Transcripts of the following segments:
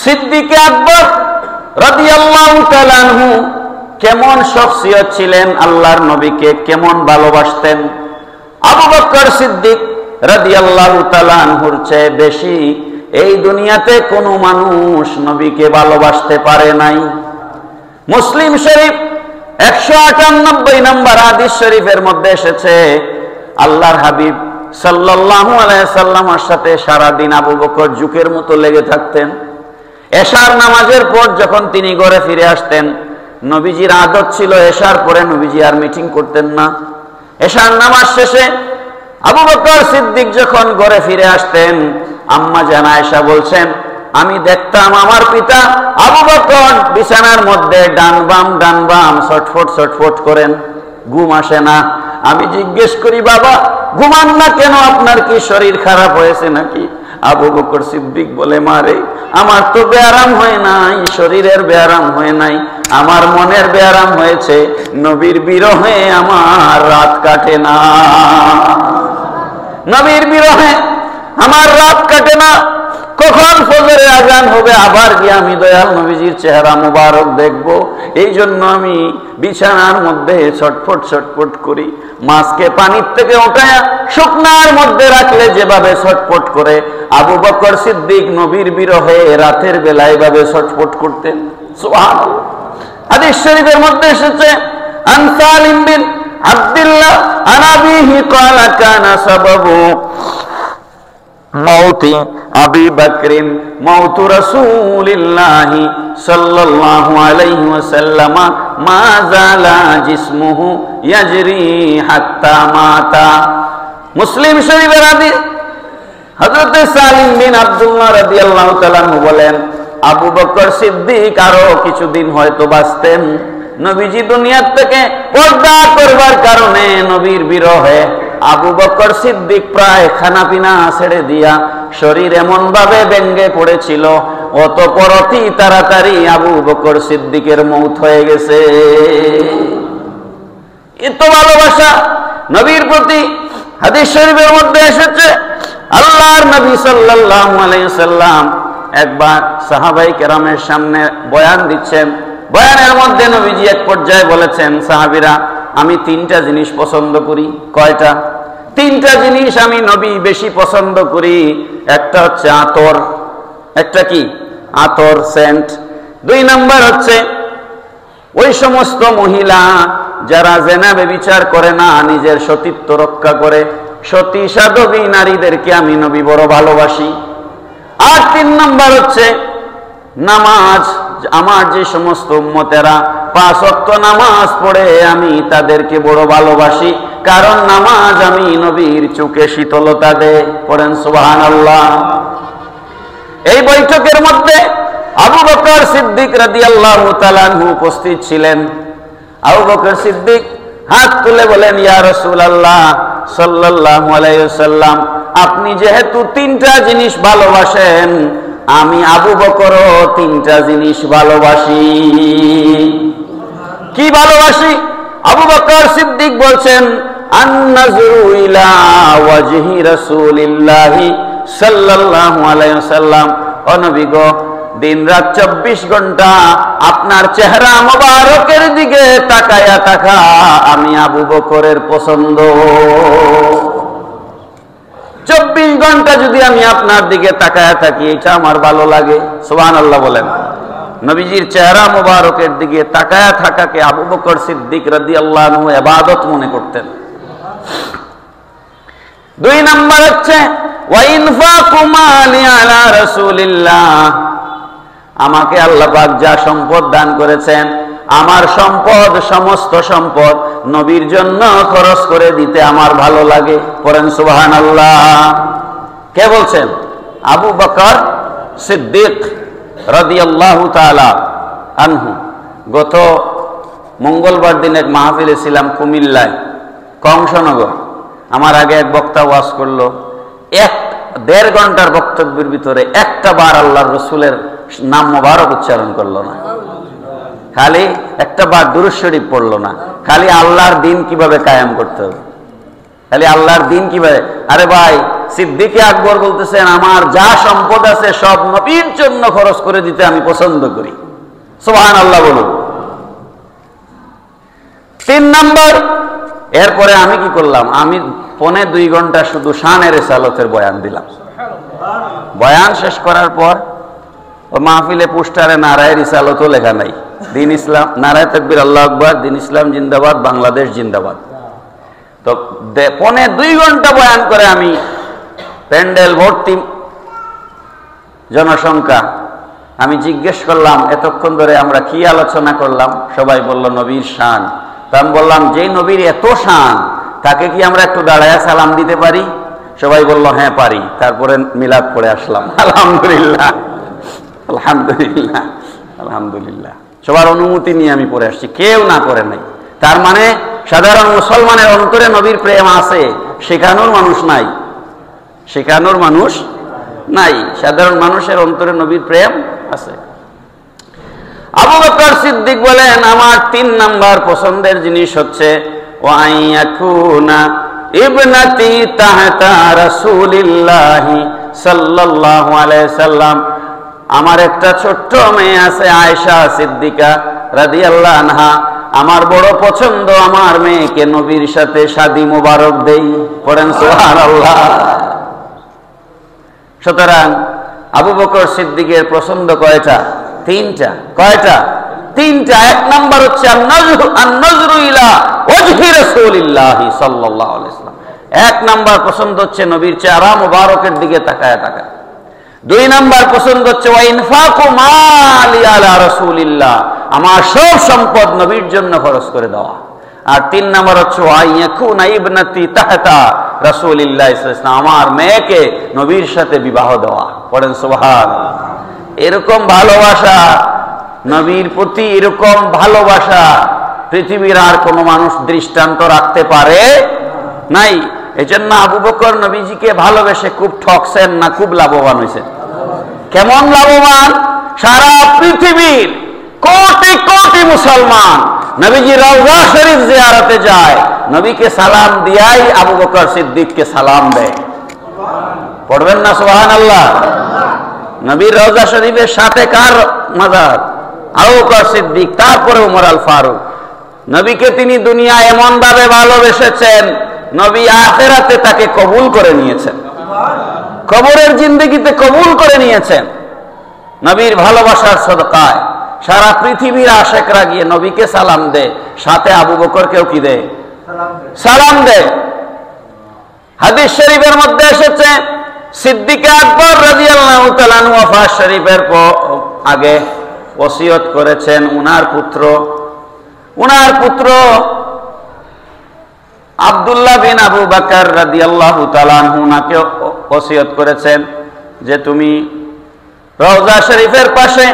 সিদ্দিক আকবর রাদিয়াল্লাহু তাআলা আনহু কেমন শখসিয়ত ছিলেন, আল্লাহর নবীকে কেমন ভালোবাসতেন। আবু বকর সিদ্দিক রাদিয়াল্লাহু তাআলা আনহুর চেয়ে বেশি এই দুনিয়াতে কোনো মানুষ নবীকে ভালোবাসতে পারে নাই। মুসলিম শরীফ 198 নম্বর হাদিস শরীফের মধ্যে এসেছে, আল্লাহর হাবিব সাল্লাল্লাহু আলাইহি সাল্লামের সাথে সারা দিন আবু বকর জুকের মতো লেগে থাকতেন। এশার নামাজের পর যখন তিনি ঘরে ফিরে আসতেন, নবীজির আদত ছিল এশার পরে নবীজি আর মিটিং করতেন না। এশার নামাজ শেষে আবু বকর সিদ্দিক যখন ঘরে ফিরে আসতেন, আম্মা জান আয়েশা বলছেন, আমি দেখতাম আমার পিতা আবু বকর বিছানার মধ্যে ডান বাম ছটফট করেন, ঘুম আসে না। আমি জিজ্ঞেস করি, বাবা ঘুমান না কেন, আপনার কি শরীর খারাপ হয়েছে নাকি? আবু বকর সিদ্দিক বলে, মারে আমার তো বেয়ারাম হয় নাই, শরীরের বেয়ারাম হয় নাই, আমার মনের বেয়ারাম হয়েছে, নবীর বিরহে আমার রাত কাটে না, নবীর বিরহে আমার রাত কাটে না। কখন ফজরের আজান হবে আবার গিয়ে আমি দয়াল নবীজির চেহারা মুবারক দেখব, এই জন্য আমি বিছানার মধ্যে ছটফট করি। মাছকে পানির থেকে ওঠায়া শুকনার মধ্যে রাখলে যেভাবে ছটফট করে, আবু বকর সিদ্দিক নবীর বিরহে রাতের বেলা এভাবে ছটফট করতেন। সুবহানাল্লাহ। হাদিস শরীফের মধ্যে এসেছে, আন সালিম বিন আব্দুল্লাহ আন আবিহি ক্বালা কানা সাবাবু মাউতি আবি বকরিন মাউতু রাসূলিল্লাহি সাল্লাল্লাহু আলাইহি ওয়াসাল্লাম মা যালা জিসমুহু ইয়াজরি হাত্তা মাতা। মুসলিম শরীফের হাদিস। হযরত সালিম বিন আব্দুল্লাহ রাদিয়াল্লাহু তাআলা বলেন, আবু বকর সিদ্দিক আরো কিছুদিন হয়তো বাঁচতেন। নবীজি দুনিয়ার থেকে পর্দা করবার কারণে নবীর বিরহে আবু বকর সিদ্দিক প্রায় খানা পিনা ছেড়ে দিয়া শরীর এমন ভাবে ভেঙ্গে পড়েছিল, অতঃপর অতি তাড়াতাড়ি আবু বকর সিদ্দিকের মৌত হয়ে গেছে। এত ভালোবাসা নবীর প্রতি হাদিস শরীফের মধ্যে এসেছে, আল্লাহর নবী সাল্লাল্লাহু আলাইহি সাল্লাম একবার সাহাবায়ে কেরামের সামনে বয়ান দিচ্ছেন। বয়ানের মধ্যে নবীজি এক পর্যায়ে বলেছেন, সাহাবীরা আমি তিনটা জিনিস পছন্দ করি। কয়টা? তিনটা জিনিস আমি নবী বেশি পছন্দ করি। একটা হচ্ছে আতর, একটা কি আতর সেন্ট। 2 নাম্বার হচ্ছে ওই সমস্ত মহিলা যারা জেনা ব্যভিচার করে না, নিজের সতীত্ব রক্ষা করে, সতী সাধবী নারীদেরকে আমি নবী বড় ভালোবাসি। আর 3 নাম্বার হচ্ছে নামাজ। আমার যে সমস্ত উম্মতেরা 5 ওয়াক্ত নামাজ পড়ে আমি তাদেরকে বড় ভালোবাসি, কারণ নামাজ আমি নবীর চোখে শীতলতা দেয়। পড়েন সুবহানাল্লাহ। এই বৈঠকের মধ্যে আবু বকর সিদ্দিক রাদিয়াল্লাহু তাআলা আনহু উপস্থিত ছিলেন। আবু বকর সিদ্দিক হাত তুলে বলেন, ইয়া রাসূলুল্লাহ সাল্লাল্লাহু আলাইহি ওয়াসাল্লাম, আপনি যেহেতু 3টা জিনিস ভালোবাসেন, আমি আবু বকরও 3টা জিনিস ভালোবাসি। কি ভালোবাসি? আবু বকর সিদ্দিক বলছেন, আন-নাযরু ইলা ওয়াজহি রাসূলিল্লাহি সাল্লাল্লাহু আলাইহি ওয়াসাল্লাম, ও নবী গো, দিন রাত 24 ঘন্টা আপনার চেহারা মোবারকের দিকে তাকায়া থাকা আমি আবু বকরের পছন্দ। 24 ঘন্টা যদি আমি আপনার দিকে তাকায়া থাকি, এটা আমার ভালো লাগে। সুবহানাল্লাহ বলেন। নবীজির চেহারা মোবারকের দিকে তাকায়া থাকাকে আবু বকর সিদ্দিক রাদিয়াল্লাহু আনহু ইবাদত মনে করতেন। 2 নাম্বার হচ্ছে ওয়া ইনফাকু মালি আলা রাসূলিল্লাহ, আমাকে আল্লাহ পাক যা সম্পদ দান করেছেন, আমার সম্পদ, সমস্ত সম্পদ নবীর জন্য খরচ করে দিতে আমার ভালো লাগে। পড়েন সুবহানাল্লাহ। কে বলছেন? আবু বকর সিদ্দিক রাদিয়াল্লাহু তাআলা আনহু। গত মঙ্গলবার দিন এক মাহফিলে ছিলাম কুমিল্লায়, কংসনগর। আমার আগে এক বক্তা ওয়াজ করলো, 1.5 ঘন্টার বক্তব্যের ভিতরে একটা বার আল্লাহর রাসূলের নাম মোবারক উচ্চারণ করলো না, খালি একটা বার দুরূদ শরীফ পড়লো না, খালি আল্লাহর দিন কিভাবে কায়েম করতে হবে। খালি আল্লাহর দিন কিভাবে? আরে ভাই, সিদ্দিক আকবর বলতেছেন আমার যা সম্পদ আছে সব নবীর জন্য খরচ করে দিতে আমি পছন্দ করি। সুবহানাল্লাহ বলুন। 3 নাম্বার, এরপরে আমি কি করলাম? আমি 1.5-2 ঘন্টা শুধু শানে রিসালাতের বয়ান দিলাম। বয়ান শেষ করার পর ও মাহফিলে পোস্টারে নারায়ে রিসালাতও লেখা নাই, দিন ইসলাম, নারায়ে তাকবীর, আল্লাহু আকবার, দিন ইসলাম জিন্দাবাদ, বাংলাদেশ জিন্দাবাদ। তো 1.5-2 ঘন্টা বয়ান করে আমি প্যান্ডেল ভর্তি জনসংখ্যা। আমি জিজ্ঞেস করলাম এতক্ষণ ধরে আমরা কি আলোচনা করলাম? সবাই বলল নবীর শান। তা আমি বললাম যেই নবীর এত শান তাকে কি আমরা একটু দাঁড়ায় সালাম দিতে পারি? সবাই বলল হ্যাঁ পারি। তারপরে মিলাদ পড়ে আসলাম। আলহামদুলিল্লাহ, আলহামদুলিল্লাহ, আলহামদুলিল্লাহ। সবার অনুমতি নিয়ে আমি পড়ে আসছি, কেউ না করে নাই। তার মানে সাধারণ মুসলমানের অন্তরে নবীর প্রেম আছে, শেখানোর মানুষ নাই, শেখানোর মানুষ নাই। সাধারণ মানুষের অন্তরে নবীর প্রেম আছে। আবু বকর সিদ্দিক বলেন আমার 3 নাম্বার পছন্দের জিনিস হচ্ছে ওয়াইয়াকুনা ইবনাতি তাহতা রাসূলিল্লাহি সাল্লাল্লাহু আলাইহি সাল্লাম। আমার একটা ছোট্ট মেয়ে আছে আয়েশা সিদ্দিকা রাদিয়াল্লাহু আনহা। আমার বড় পছন্দ আমার মেয়েকে নবীর সাথে শাদী মোবারক দেই। পড়েন সুবহানাল্লাহ। সুতরাং আবু বকর সিদ্দিকের পছন্দ কয়টা? 3টা। কয়টা? 3টা। 1 নাম্বার হচ্ছে আন-নজরু ইলা ওয়াজহি রাসূলিল্লাহি সাল্লাল্লাহু আলাইহি ওয়াসাল্লাম। 1 নাম্বার পছন্দ হচ্ছে নবীর চেহারা মোবারকের দিকে তাকায় তাকায়। 2 নাম্বার পছন্দ হচ্ছে ওয়া ইনফাকু মালি আলা রাসূলিল্লাহ, আমার সব সম্পদ নবীর জন্য খরচ করে দেওয়া। আর 3 নাম্বার হচ্ছে ওয়া ইয়াকুনা ইবনাতি তাহতা রাসূলিল্লাহ সাল্লাল্লাহু আলাইহি ওয়াসাল্লাম, আমার মেয়েকে নবীর সাথে বিবাহ দেওয়া। পড়েন সুবহানাল্লাহ। এরকম ভালোবাসা নবীর প্রতি, এরকম ভালোবাসা পৃথিবীর আর কোন মানুষ দৃষ্টান্ত রাখতে পারে নাই। এজন্য আবু বকর নবীজিকে ভালোবেসে খুব ঠকছেন না খুব লাভবান হয়েছেন? কেমন লাভবান? সারা পৃথিবীর কোটি কোটি মুসলমান নবীজি রওজা শরীফ জিয়ারতে যায়, নবীকে সালাম দিয়াই আবু বকর সিদ্দিককে সালাম দেয়। পড়বেন না সুবহানাল্লাহ? নবীর রওজা শরীফের সাথে কার মাজার? আবু বকর সিদ্দিক, তারপরে ওমর আল ফারুক। নবীকে তিনি দুনিয়ায় এমন ভাবে ভালোবেসেছেন, নবী আখিরাতে তাকে কবুল করে নিয়েছেন, কবরের জিন্দেগিতে কবুল করে নিয়েছেন নবীর ভালোবাসার সদকায়। সারা পৃথিবীর আশেকরা গিয়ে নবীকে সালাম দেয়, সাথে আবু বকরকেও কি দেয়? সালাম দেয়। হাদিস শরীফের মধ্যে এসেছে সিদ্দিক আকবর রাদিয়াল্লাহু তাআলা আনহু ওয়াফাত শরীফের আগে ওসিয়ত করেছেন উনার পুত্র আব্দুল্লাহ বিন আবু বকর রাদিয়াল্লাহু তাআলা আনহু নাকে ওসিয়ত করেছেন যে তুমি রওজা শরীফের পাশে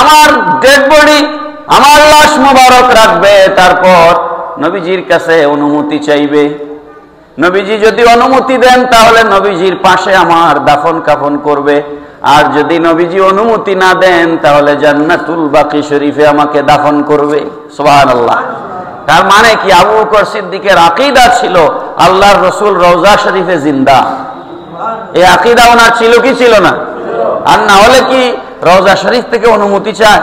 আমার ডেড বডি, আমার লাশ মোবারক রাখবে, তারপর নবীজির কাছে অনুমতি চাইবে। নবীজি যদি অনুমতি দেন তাহলে নবীজির পাশে আমার দাফন কাফন করবে, আর যদি নবীজি অনুমতি না দেন তাহলে জান্নাতুল বাকি শরীফে আমাকে দাফন করবে। সুবহানাল্লাহ। তার মানে কি আবু বকর সিদ্দিকের আকীদা ছিল আল্লাহর রাসূল রওজা শরীফে জিন্দা। এই আকীদা ওনার ছিল কি ছিল না? আর না হলে কি রওজা শরীফ থেকে অনুমতি চায়?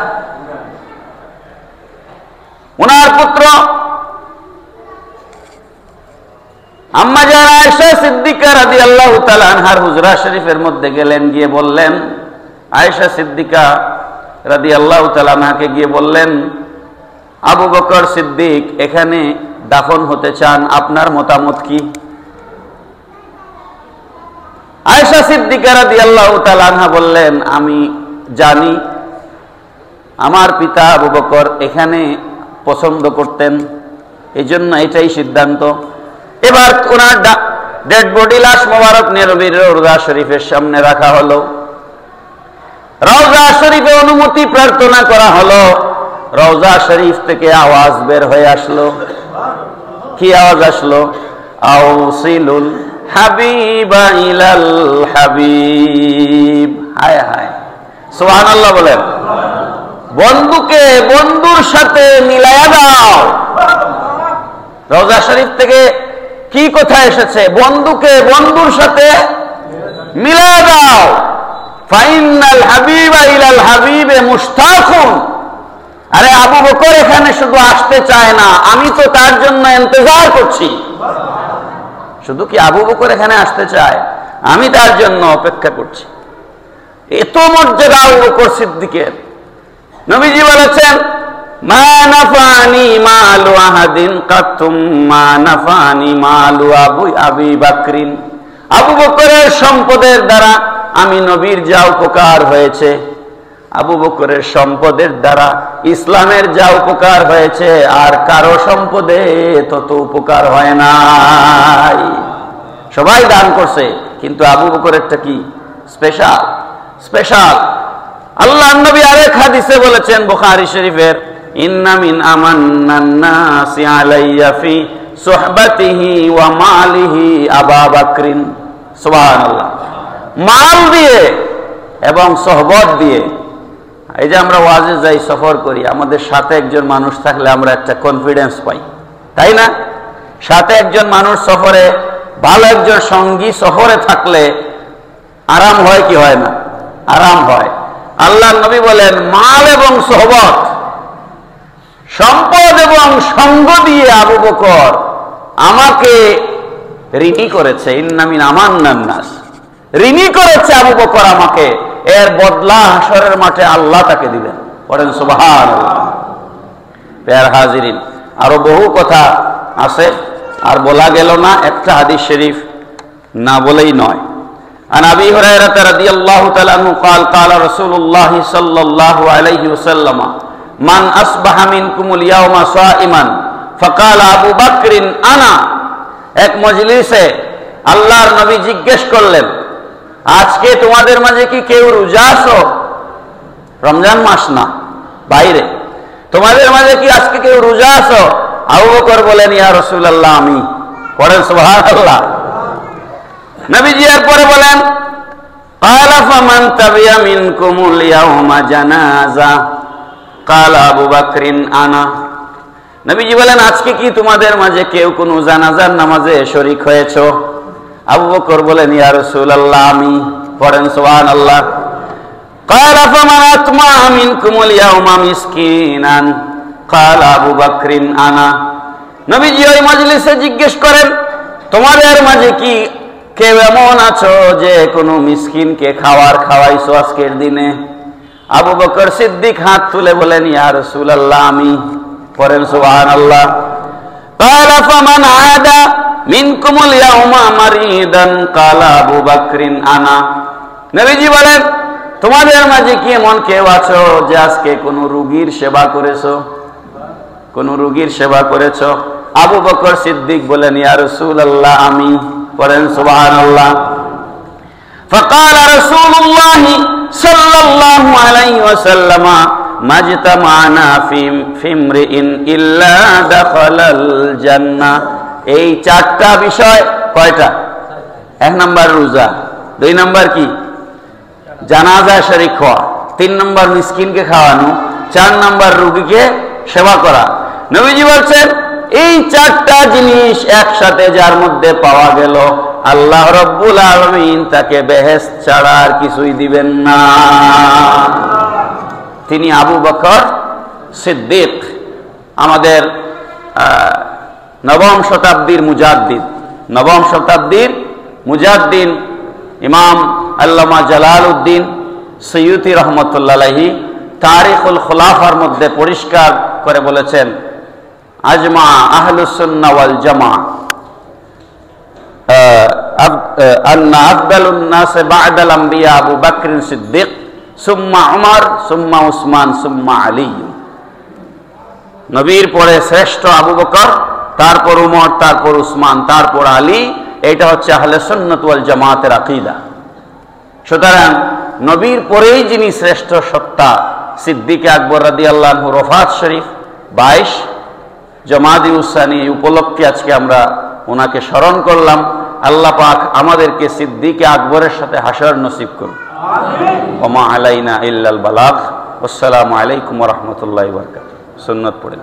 ওনার পুত্র আম্মা জান আয়েশা সিদ্দিকা রাদিয়াল্লাহু তাআলা আনহার হুজরা শরীফের মধ্যে গেলেন, গিয়ে বললেন, আয়েশা সিদ্দিকা রাদিয়াল্লাহু তাআলা আনহাকে গিয়ে বললেন আবু বকর সিদ্দিক এখানে দাফন হতে চান, আপনার মতামত কি? আয়েশা সিদ্দিকা রাদিয়াল্লাহু তাআলা আনহা বললেন, আমি জানি আমার পিতা আবু বকর এখানে পছন্দ করতেন, এজন্য এটাই সিদ্ধান্ত। এবার ওনার ডেড বডি লাশ মোবারক নবীর রওজা শরীফের সামনে রাখা হলো। রওজা শরীফে অনুমতি প্রার্থনা করা হলো। রওজা শরীফ থেকে আওয়াজ বের হয়ে আসলো। কি আওয়াজ আসলো? আউসিলুল হাবিবা ইলাল হাবিব। হায় হায়, সুবহানাল্লাহ বলেন। বন্ধুকে বন্ধুর সাথে মিলায়া দাও। রওজা শরীফ থেকে কি কথা এসেছে? বন্ধুকে বন্ধুর সাথে মিলা দাও। ফাইনাল হাবিবা ইলাল হাবিবে মুশতাকুন। আরে আবু বকর এখানে শুধু আসতে চায় না, আমি তো তার জন্য ইন্তজার করছি। শুধু কি আবু বকর এখানে আসতে চায়? আমি তার জন্য অপেক্ষা করছি। এত মর্যাদা আবু বকর সিদ্দিকের। নবীজি বলেছেন, মা নাফানি মালু আহাদিন কাতুম মা নাফানি মালু আবি বকরিন। আবু বকরের সম্পদের দ্বারা আমি নবীর যা উপকার হয়েছে, আবু বকরের সম্পদের দ্বারা ইসলামের যা উপকার হয়েছে, আর কারো সম্পদে তত উপকার হয় নাই। সবাই দান করছে, কিন্তু আবু বকরেরটা কি স্পেশাল? স্পেশাল। আল্লাহর নবী আরেক হাদিসে বলেছেন, বুখারী শরীফের, ইন্না মিন আমান্নান নাসি আলাইয়া ফি সুহবাতিহি ওয়া মালিহি আবু বকরিন। সুবহানাল্লাহ। মাল দিয়ে এবং সোহবত দিয়ে। এই যে আমরা ওয়াজে যাই, সফর করি, আমাদের সাথে একজন মানুষ থাকলে আমরা একটা কনফিডেন্স পাই, তাই না? সাথে একজন মানুষ সফরে, ভালো একজন সঙ্গী সফরে থাকলে আরাম হয় কি হয় না? আরাম হয়। আল্লাহর নবী বলেন, মাল এবং সোহবত, সম্পদ এবং সঙ্গ দিয়ে আবু বকর আমাকে ঋণী করেছে। ইন্না মিন আমান্নান নাস, ঋণী করেছে আবু বকর আমাকে, এর বদলা হাসরের মাঠে আল্লাহ তাকে দিবেন। পড়েন সুবহানাল্লাহ। প্রিয় হাজিরিন, আরো বহু কথা আছে, আর বলা গেল না। একটা হাদিস শরীফ না বলেই নয়। আন আবি হুরায়রা রাদিয়াল্লাহু তাআলা আনহু قال قال رسول الله صلى الله عليه وسلم من اصبح منكم اليوم صائما فقال ابو بكر انا। এক মজলিসে আল্লাহর নবী জিজ্ঞেস করলেন, আজকে তোমাদের মাঝে কি কেউ রোজা আছো? রমজান মাস না, বাইরে। তোমাদের মাঝে কি আজকে কেউ রোজা আছো? আবু বকর বলেন, ইয়া রাসূলুল্লাহ, আমি। পড়েন সুবহানাল্লাহ। নবীজি এরপরে বলেন, ক্বালা ফামান তাবিয়া মিনকুমুল ইয়াওমা জানাজা ক্বালা আবু বকরিন আনা। নবীজি বলেন, আজকে কি তোমাদের মাঝে কেউ কোনো জানাজার নামাজে শরীক হয়েছো? আবু বকর বলেন, ইয়া রাসূলুল্লাহ, আমি। পড়েন সুবহানাল্লাহ। ক্বালা ফামান আতমা মিনকুমুল ইয়াওমা মিসকিনান ক্বালা আবু বকরিন আনা। নবীজি ওই মজলিসে জিজ্ঞেস করেন, তোমাদের মাঝে কি কেউ এমন আছো যে কোনো মিসকিনকে খাওয়াইছো আজকের দিনে? আবু বকর সিদ্দিক হাত তুলে বলেন, ইয়া রাসূলুল্লাহ, আমি। পড়েন সুবহানাল্লাহ। ক্বালা ফামান আদা মিনকুমুল ইয়াওমা মারিদান ক্বালা আবু বকরিন আনা। নবীজি বলেন, তোমাদের মাঝে কি এমন কেউ আছো যে আজকে কোনো রোগীর সেবা করেছো? কোন রোগীর সেবা করেছো? আবু বকর সিদ্দিক বলেন, ইয়া রাসূলুল্লাহ, আমি। পড়েন সুবহানাল্লাহ। ফাকাল রাসূলুল্লাহ সাল্লাল্লাহু আলাইহি ওয়াসাল্লাম মাজতামানা ফি ইমরিইন ইল্লা দাখালাল জান্নাহ। এই চারটা বিষয় কয়টা? এক নাম্বার রোজা, দুই নাম্বার কি? জানাজা শরীক হওয়া, তিন নাম্বার মিসকিনকে খাওয়ানো, চার নাম্বার রোগীকে সেবা করা। নবীজি বলছেন, এই চারটা জিনিস একসাথে যার মধ্যে পাওয়া গেল, আল্লাহ রব্বুল আলামিন তাকে বেহেশত ছাড়া আর কিছুই দিবেন না। তিনি আবু বকর সিদ্দিক, আমাদের নবম শতাব্দীর মুজাদ্দিদ ইমাম আল্লামা জালালউদ্দিন সৈয়ুতি রহমতুল্লাহ আলাইহি তারিখুল খুলাফার মধ্যে পরিষ্কার করে বলেছেন, আজমা আহলুস সুন্নাহ ওয়াল জামাআহ আন্না আফদালুন নাস বা'দাল আম্বিয়া আবু বকর সিদ্দিক সুম্মা উমর সুম্মা উসমান সুম্মা আলী। নবীর পরে শ্রেষ্ঠ আবু বকর, তারপর উমর, তারপর উসমান, তারপর আলী। এটা হচ্ছে আহলে সুন্নাত ওয়াল জামাতের আকীদা। সুতরাং নবীর পরেই যিনি শ্রেষ্ঠ সত্তা, সিদ্দিক আকবর রাদিয়াল্লাহু আনহু রফাত শরীফ 22 জমাদি উসানি উপলক্ষে আজকে আমরা ওনাকে স্মরণ করলাম। আল্লাহ পাক আমাদেরকে সিদ্দিক আকবরের সাথে হাসর নসিব করুন। আমিন। ওমা আলাইনা ইল্লাল বালাগ। আসসালামু আলাইকুম ওয়া রাহমাতুল্লাহি ওয়া বারাকাতুহু। সুন্নাত পড়েন।